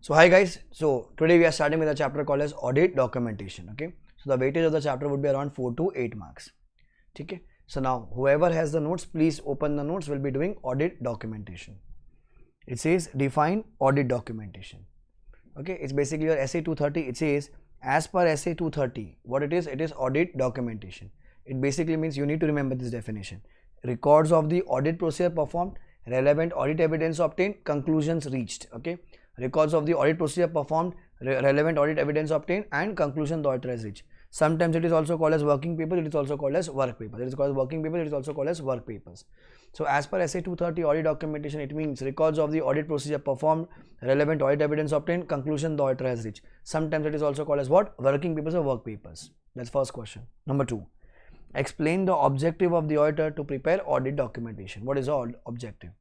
So hi guys, so today we are starting with a chapter called as audit documentation. Okay, so the weightage of the chapter would be around 4 to 8 marks. Okay, so now whoever has the notes, please open the notes. We'll be doing audit documentation. It says define audit documentation. Okay, it's basically your SA 230. It says as per SA 230, what it is audit documentation. It basically means you need to remember this definition: records of the audit procedure performed, relevant audit evidence obtained, conclusions reached. Okay, records of the audit procedure performed, relevant audit evidence obtained, and conclusion the auditor has reached. Sometimes it is also called as working paper, it is also called as work paper. It is called as working paper, it is also called as work papers. So as per SA 230 audit documentation, it means records of the audit procedure performed, relevant audit evidence obtained, conclusion the auditor has reached. Sometimes it is also called as what? Working papers or work papers. That's first question. Number 2. Explain the objective of the auditor to prepare audit documentation. What is the objective?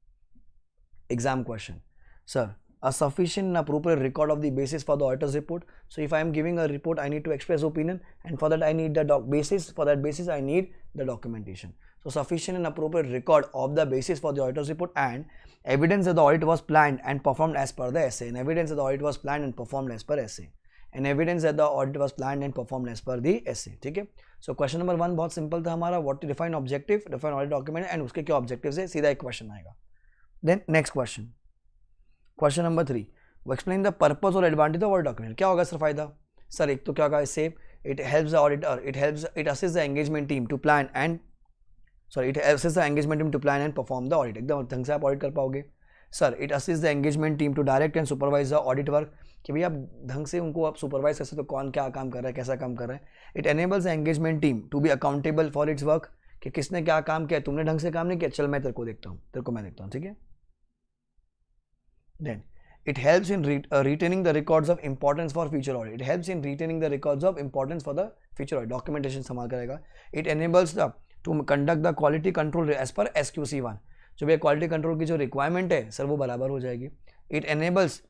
Exam question. Sir, a sufficient and appropriate record of the basis for the auditor's report. So if I am giving a report, I need to express opinion, and for that I need the basis. For that basis, I need the documentation. So sufficient and appropriate record of the basis for the auditor's report, and evidence that the audit was planned and performed as per the SA. And evidence that the audit was planned and performed as per SA. And evidence that the audit was planned and performed as per the SA. ठीक है? So question number 1 बहुत simple था हमारा. What to define objective, define audit document, and उसके क्या objectives है, सीधा एक question आएगा. Then next question. Question number 3. Explain the purpose or advantage of audit document. क्या होगा सर फायदा? सर एक तो क्या होगा इससे? It helps the auditor. It assists the engagement team to plan and perform the audit. एकदम ढंग से आप audit कर पाओगे. Sir it assists the engagement team to direct and supervise the audit work. कि भैया आप ढंग से उनको आप supervise कर सकते हो, कौन क्या काम कर रहा है, कैसा काम कर रहा है. It enables the engagement team to be accountable for its work. कि किसने क्या काम किया, तुमने ढंग से काम नहीं किया, चल मैं तेरे को देखता हूँ, तेरे को मैं देखता हूँ, ठीक है. Then it helps in retaining the records of importance for future audit. It helps in retaining the records of importance for the future audit. Documentation संभाल करेगा. It enables the to conduct the quality control as per SQC1. जो भी quality control की जो requirement है sir वो बराबर हो जाएगी. It enables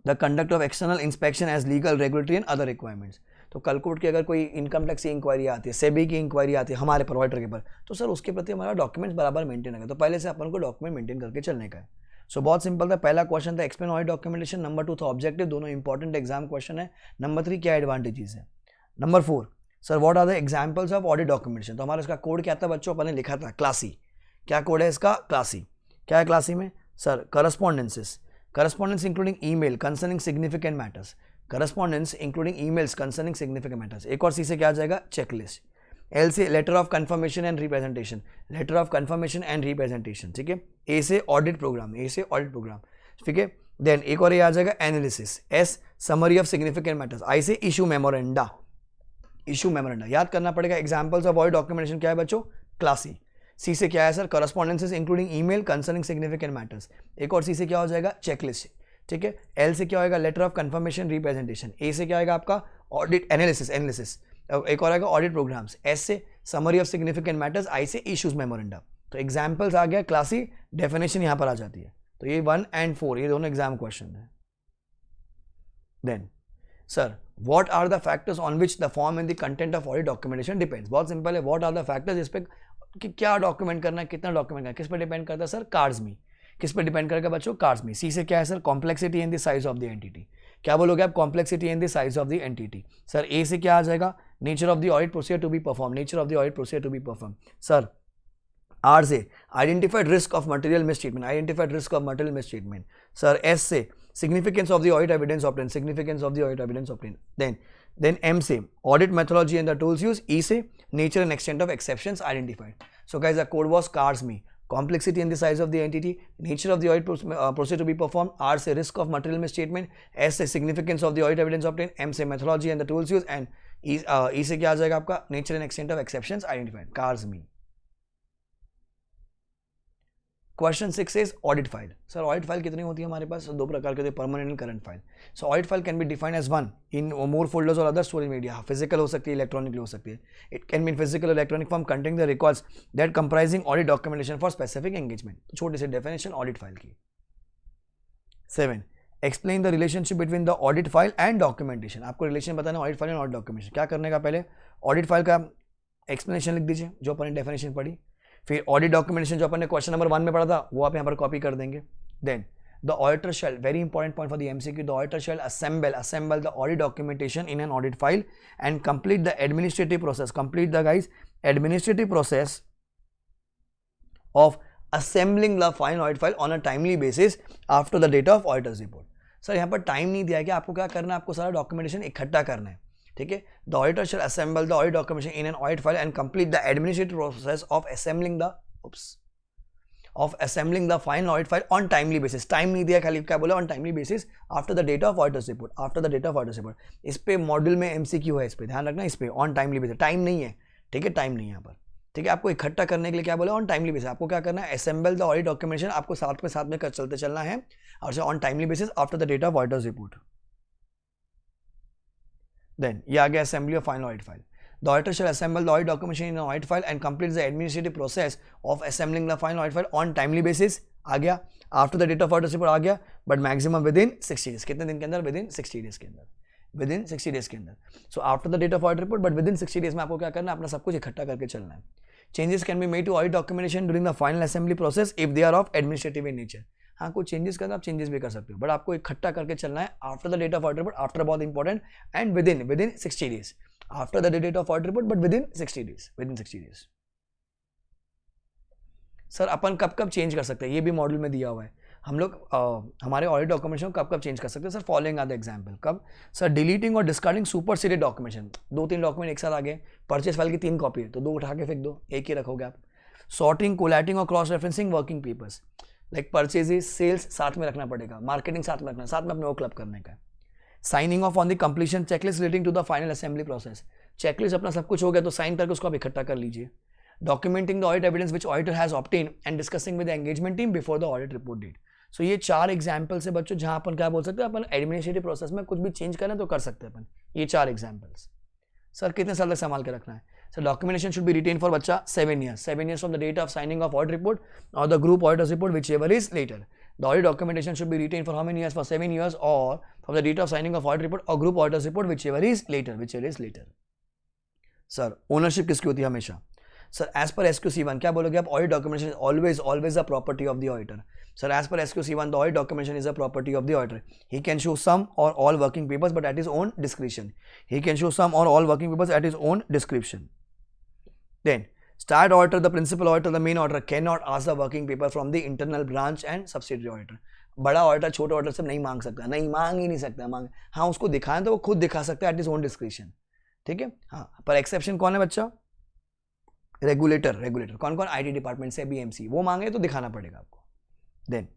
the conduct of external inspection as legal, regulatory and other requirements. तो कल कोर्ट की अगर कोई इनकम टैक्स की इंक्वायरी आती है, सेबी की इंक्वायरी आती है हमारे प्रोवाइडर के पर, तो सर उसके प्रति हमारा डॉक्यूमेंट्स बराबर मेंटेन होगा. तो पहले से अपन को डॉक्यूमेंट मेंटेन करके चलने का है. सो बहुत सिंपल था. पहला क्वेश्चन था एक्सप्लेन ऑडिट डॉक्यूमेंटेशन. नंबर 2 था ऑब्जेक्टिव. दोनों इंपॉर्टेंट एग्जाम क्वेश्चन है. नंबर 3 क्या एडवांटेजेस है. Number 4 sir what are the examples of audit documentation. तो हमारा इसका कोड क्या था बच्चों, अपन ने लिखा था क्लासी. क्या कोड है इसका? क्लासी. क्या है क्लासी में? Sir correspondences including email concerning significant matters. Correspondence including emails concerning significant matters. एक और सी से क्या आ जाएगा? चेकलिस्ट. एल से letter of confirmation and representation. Letter of confirmation and representation, ठीक है. ए से ऑडिट प्रोग्राम. ठीक है. देन एक और ये आ जाएगा analysis. S summary of significant matters. I से इशू मेमोरेंडा. याद करना पड़ेगा. एग्जांपल्स ऑफ ऑडिट डॉक्यूमेंटेशन क्या है बच्चों? क्लासी. सी से क्या है sir? Correspondences including email concerning significant matters. एक और सी से क्या हो जाएगा? चेकलिस्ट. ठीक है. एल से क्या होगा? Letter of confirmation representation. A से क्या आएगा आपका? Audit analysis. एक और आएगा ऑडिट प्रोग्राम्स. एस से summary of significant matters. I से इश्यूज मेमोरेंडा. तो एग्जांपल्स आ गया क्लासी. डेफिनेशन यहां पर आ जाती है. तो ये 1 and 4 ये दोनों एग्जाम क्वेश्चन है. Then sir what are the factors on which the form and the content of audit documentation depends. बहुत सिंपल है. व्हाट आर द फैक्टर्स इस पे कि क्या डॉक्यूमेंट करना है, कितना डॉक्यूमेंट करना है, किस पे डिपेंड करता है सर? कार्ड्स में. किस पे डिपेंड करेगा बच्चों? कार्ड्स में. सी से क्या है sir? Complexity and the size of the entity. क्या बोलोगे आप? Complexity and the size of the entity. Sir A से क्या आ जाएगा? Nature of the audit procedure to be perform. Sir R से identified risk of material mistreatment. Sir S से significance of the audit evidence obtain. Then M से audit methodology and the tools use. E से nature and extent of exceptions identified. So guys the code was cards में complexity and the size of the entity, nature of the audit procedure to be performed. R से risk of material misstatement. S से significance of the audit evidence obtained. M से methodology and the tools used. And E से क्या आ जाएगा आपका? nature and extent of exceptions identified. CARS में. Question 6 is audit file. Sir audit file कितनी होती है हमारे पास? दो प्रकार के होते हैं, permanent and current file. So audit file can be defined as one in more folders और अदर स्टोरेज मीडिया. फिजिकल हो सकती है, इलेक्ट्रॉनिकली हो सकती है. It can be in physical electronic form containing the records that comprising audit documentation for specific engagement. छोटी सी definition audit file की. 7. Explain the relationship between the audit file and documentation. आपको रिलेशन बताना audit file and audit documentation. क्या करने का? पहले audit file का एक्सप्लेनेशन लिख दीजिए जो अपन ने डेफिनेशन पढ़ी. फिर ऑडिट डॉक्यूमेंटेशन जो अपन ने क्वेश्चन नंबर 1 में पढ़ा था वो आप यहाँ पर कॉपी कर देंगे. Then the auditor shall, very important point for the MCQ, the auditor shall assemble the audit documentation in an audit file and complete the administrative process, administrative process of assembling the final audit file on a timely basis after the date of auditor's report. Sir यहाँ पर time नहीं दिया है कि आपको क्या करना है, आपको सारा डॉक्यूमेंटेशन इकट्ठा करना है, ठीक है. The auditor shall assemble the audit documentation in an audit file and complete the administrative process of assembling the final audit file on timely basis. Time नहीं दिया, खाली क्या बोला, on timely basis after the date of auditor's report. इस पे module में MCQ है, इस पे ध्यान रखना, इस पे ऑन टाइमली बेसिस. टाइम नहीं है, ठीक है, टाइम नहीं है यहाँ पर, ठीक है. आपको इकट्ठा करने के लिए क्या बोला, ऑन टाइमली बेसिस. आपको क्या करना है, असेंबल द ऑडिट डॉक्यूमेंटेशन, आपको साथ में चलते चलना है, और on timely basis after the date of auditor's report. Then ये आ गया assembly of final audit file. The auditor shall assemble the audit documentation in an audit file and complete the administrative process of assembling the final audit file on timely basis. आ गया, after the date of auditor's report आ गया, but maximum within 60 days. कितने दिन के अंदर, within 60 days के अंदर, within 60 days के अंदर. So after the date of audit report, but within 60 days में आपको क्या करना है, अपना सब कुछ इकट्ठा करके चलना है. Changes can be made to audit documentation during the final assembly process if they are of administrative in nature. हाँ, कुछ चेंजेस करना, आप चेंजेस भी कर सकते हो, बट आपको इकट्ठा करके चलना है after the date of audit report. After बहुत important, and within 60 days. After the date of audit report, but within 60 days. Sir अपन कब चेंज कर सकते हैं, ये भी मॉड्यूल में दिया हुआ है. हम लोग हमारे ऑडिट डॉक्यूमेंटेशन को कब चेंज कर सकते हैं. Sir following are the example. कब सर, डिलीटिंग और डिस्कार्डिंग सुपरसीडेड डॉक्यूमेंटेशन. 2-3 डॉक्यूमेंट एक साथ आ गए, परचेस फाइल की 3 कॉपी है तो 2 उठा के फेंक दो, एक ही रखोगे आप. सॉर्टिंग, कोलैटिंग और cross referencing working papers, like purchases, sales साथ में रखना पड़ेगा, मार्केटिंग साथ में रखना, साथ में अपने वो क्लब करने का. Signing off on the completion checklist relating to the final assembly process. Checklist अपना सब कुछ हो गया तो साइन करके उसको आप इकट्ठा कर लीजिए. Documenting the audit evidence which auditor has obtain and discussing with the engagement team before the audit report date. So ये 4 एग्जाम्पल्स है बच्चों, जहां अपन क्या बोल सकते हैं, अपन एडमिनिस्ट्रेटिव प्रोसेस में कुछ भी चेंज करना तो कर सकते हैं अपन. ये 4 एग्जाम्पल्स. सर कितने साल तक संभाल के रखना है. Sir documentation should be retained for बच्चा 7 years from the date of signing of audit report or the group auditor's report whichever is later. The audit documentation should be retained for how many years? For 7 years, or from the date of signing of audit report or group auditor's report, whichever is later. Sir, ownership किसकी होती है हमेशा? Sir, as per SQC1 क्या बोलोगे आप? Audit documentation is always a property of the auditor. Sir, as per SQC1, the audit documentation is a property of the auditor. He can show some or all working papers, but at his own discretion. Then, start auditor, the principal auditor, the main auditor cannot ask the working paper from the internal branch and subsidiary auditor. बड़ा auditor छोटे auditor से नहीं मांग सकता, मांग ही नहीं सकता. हाँ, उसको दिखाएं तो वो खुद दिखा सकता है एट हिज ओन डिस्क्रिप्शन, ठीक है. हाँ, पर एक्सेप्शन कौन है बच्चा? रेगुलेटर. कौन IT डिपार्टमेंट से, BMC, वो मांगे तो दिखाना पड़ेगा आपको. Then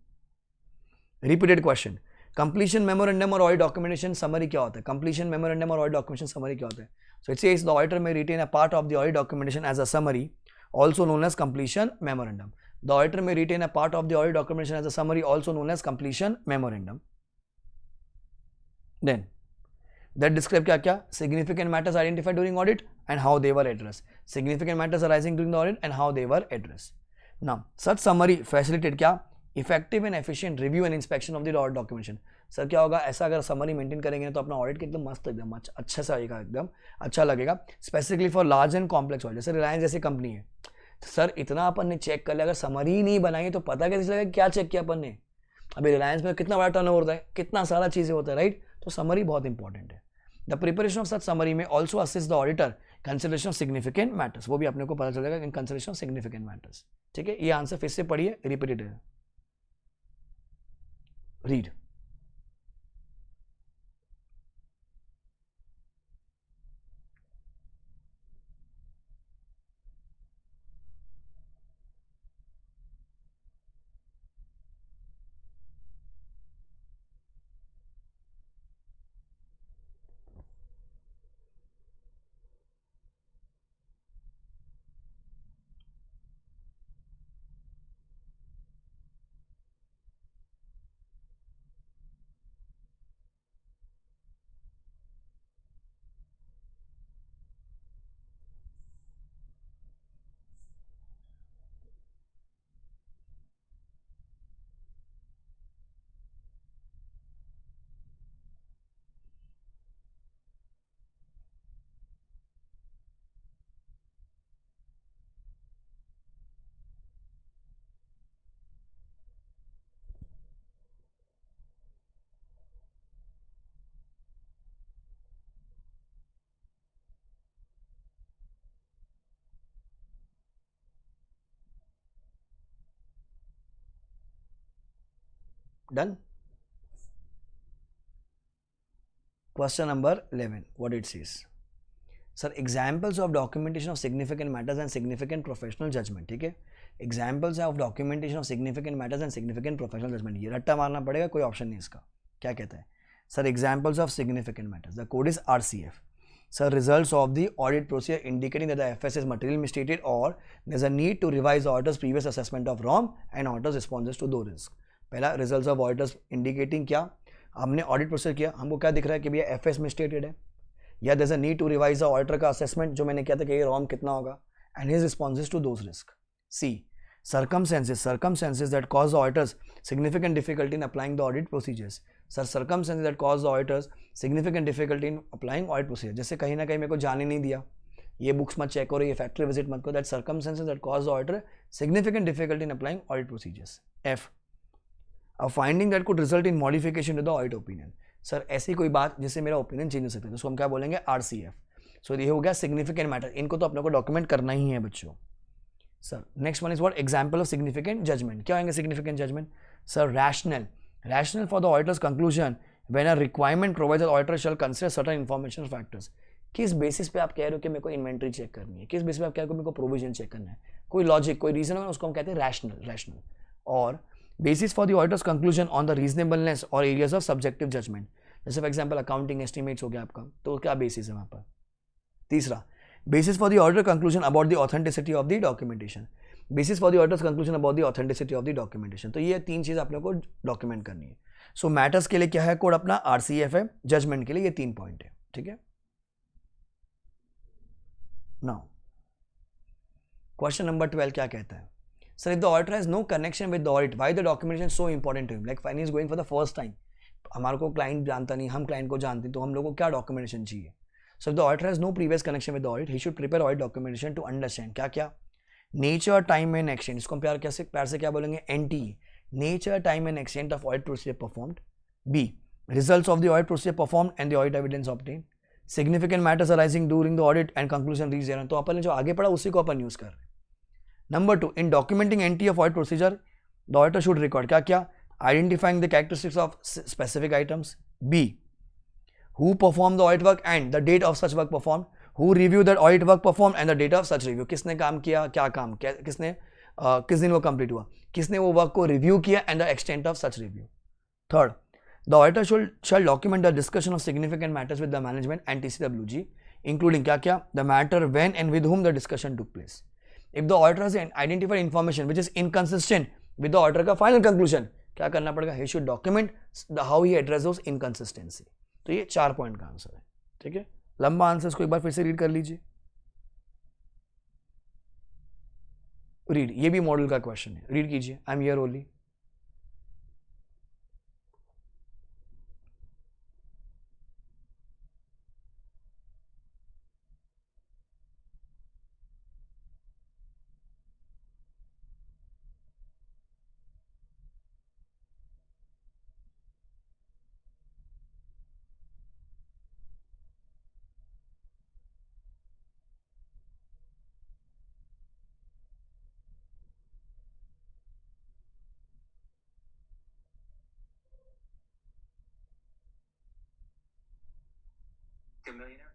repeated question, completion memorandum और ऑडिट डॉक्यूमेंटेशन समरी क्या होता है? कंप्लीशन मेमोरेंडम और ऑडिट डॉक्यूमेंटेशन समरी क्या होता है? So it says the auditor may retain a part of the audit documentation as a summary, also known as completion memorandum. The auditor may retain a part of the audit documentation as a summary, also known as completion memorandum. Then, that describe क्या? Significant matters identified during audit and how they were addressed. Significant matters arising during the audit and how they were addressed. Now, such summary facilitate क्या? Effective and efficient review and inspection of the audit documentation. Sir क्या होगा, ऐसा अगर summary maintain करेंगे तो अपना audit एकदम मस्त, एकदम अच्छा सा आएगा, एकदम अच्छा लगेगा. Specifically for large and complex audit. जैसे रिलायंस जैसी कंपनी है, तो सर इतना अपन ने चेक कर लिया, अगर समरी ही नहीं बनाई तो पता कैसे लगेगा क्या चेक किया अपन ने. अभी रिलायंस में कितना बड़ा टर्नओवर होता है, कितना सारा चीज़ें होता है, राइट. तो समरी बहुत इंपॉर्टेंट है. The preparation of such summary में also assist the auditor consideration of significant matters. वो भी अपने को पता चलेगा in consideration of significant matters, ठीक है. ये आंसर फिर से पढ़िए, रिपीटेड है. Read. Done. Question number 11. What it says? Sir, examples of documentation of significant matters and significant professional judgment. ठीक है, examples of documentation of significant matters and significant professional judgment. ये रट्टा मारना पड़ेगा, कोई ऑप्शन नहीं इसका. क्या कहता है sir? Examples of significant matters. The code is RCF. Sir, results of the audit procedure indicating that the FS is materially misstated or there's a need to revise the auditor's previous assessment of ROM and auditor's responses to those risks. पहला results of auditors indicating क्या, हमने audit procedure किया, हमको क्या दिख रहा है कि भैया FS misstated है, या there's a need to revise the auditor का assessment जो मैंने किया था कि ये ROM कितना होगा, and his responses to those risks. C. Circumstances that cause the auditors significant difficulty in applying the audit procedures. Sir, circumstances that cause the auditors significant difficulty in applying audit procedure. जैसे कहीं ना कहीं मेरे को जाने नहीं दिया, ये बुक्स मत चेक करो, ये फैक्ट्री विजिट मत करो. That circumstances that cause the auditor significant difficulty in applying audit procedures. F. A finding that could result in modification to the audit opinion. Sir, ऐसी कोई बात जिससे मेरा ओपिनियन चेंज हो सकता है, उसको हम क्या बोलेंगे? RCF. सो ये हो गया सिग्निफिकेंट मैटर. इनको तो अपने को डॉक्यूमेंट करना ही है बच्चों. Sir, next one is what? Example of significant judgment. क्या होंगे significant judgment? Sir, rational for the auditor's conclusion when a requirement provides that auditor shall consider certain information factors. किस बेसिस पे आप कह रहे हो कि मेरे को इन्वेंट्री चेक करनी है, किस बेसिस पे आप कह रहे हो कि मेरे को प्रोविजन चेक करना है, कोई लॉजिक, कोई रीजन है, उसको हम कहते हैं रैशनल. और basis for the auditors conclusion on the reasonableness और एरियाज ऑफ सब्जेक्टिव जजमेंट. जैसे फॉर एग्जांपल अकाउंटिंग एस्टिमेट्स हो गया आपका, तो क्या बेसिस है वहाँ पर? तीसरा, basis for the auditor conclusion about the authenticity of the documentation. Basis for the auditor's conclusion about the authenticity of the documentation. तो ये तीन चीज़ आप लोगों को डॉक्यूमेंट करनी है. सो मैटर्स के लिए क्या है कोड अपना? RCF है. जजमेंट के लिए ये 3 पॉइंट है. ठीक है. नाउ क्वेश्चन नंबर 12 क्या कहता है? Sir, if the auditor has no connection with the audit, why the documentation so important to him? Like finance going for the first time, हमारे को क्लाइंट जानता नहीं, हम क्लाइंट को जानते, तो हम लोग को क्या डॉक्यूमेंटेशन चाहिए? So if the auditor has no previous connection with the audit, he should prepare audit documentation to understand क्या क्या nature, time and extent. इसको हम प्यार से क्या बोलेंगे? NTE. Nature, time and extent of audit procedure performed. B. Results of the audit procedure performed and the audit evidence obtained. Significant matters arising during the audit and conclusion reached therein. तो अपन ने जो आगे पढ़ा उसी को अपन use कर रहे हैं. Number 2. In documenting NTE of audit procedure, the auditor should record क्या क्या? Identifying the characteristics of specific items. B. Who performed the audit work and the date of such work performed. Who reviewed that audit work performed and the date of such review. किसने काम किया, क्या काम, किसने किस दिन वो complete हुआ, किसने वो वर्क को रिव्यू किया and the extent of such review. Third, the auditor shall document the discussion of significant matters with the management and TCWG, including क्या क्या? The matter, when and with whom the discussion took place. If the auditor has identified information which is inconsistent with the auditor का final conclusion, क्या करना पड़ेगा? He should document how he addressed those inconsistency. तो ये 4 point का answer है. ठीक है. लंबा आंसर इसको एक बार फिर से रीड कर लीजिए. रीड, ये भी मॉडल का क्वेश्चन है, रीड कीजिए. I am here only. Millionaire?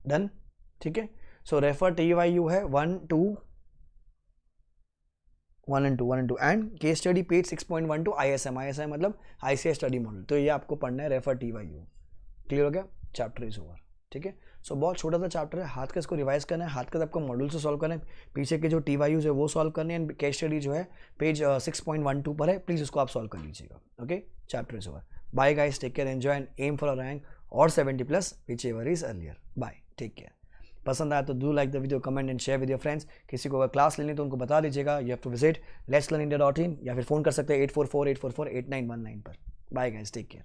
Done, ठीक है। सो रेफर TYU है 1, 2 and 2 and case study page 6.12 ISM मतलब ICI स्टडी मॉडल। तो ये आपको पढ़ना है, रेफर TYU। क्लियर हो गया, चैप्टर इज ओवर, ठीक है। सो बहुत छोटा सा चैप्टर है, हाथ का इसको रिवाइज करना है, हाथ का आपको मॉड्यूल से सॉल्व करना है, पीछे के जो TYUs है वो सॉल्व करने हैं, केस स्टडी जो है पेज 6.12 पर है, प्लीज उसको आप सॉल्व कर लीजिएगा। Okay, chapter is over. Bye guys, take care, enjoy and aim for a rank और 70+ whichever is earlier. Bye, take care. पसंद आया तो do like the video, comment and share with your friends. किसी को अगर class लेनी तो उनको बता दीजिएगा। You have to visit letslearnindia.in या फिर फोन कर सकते हैं 844-844-8919 पर। Bye guys, take care.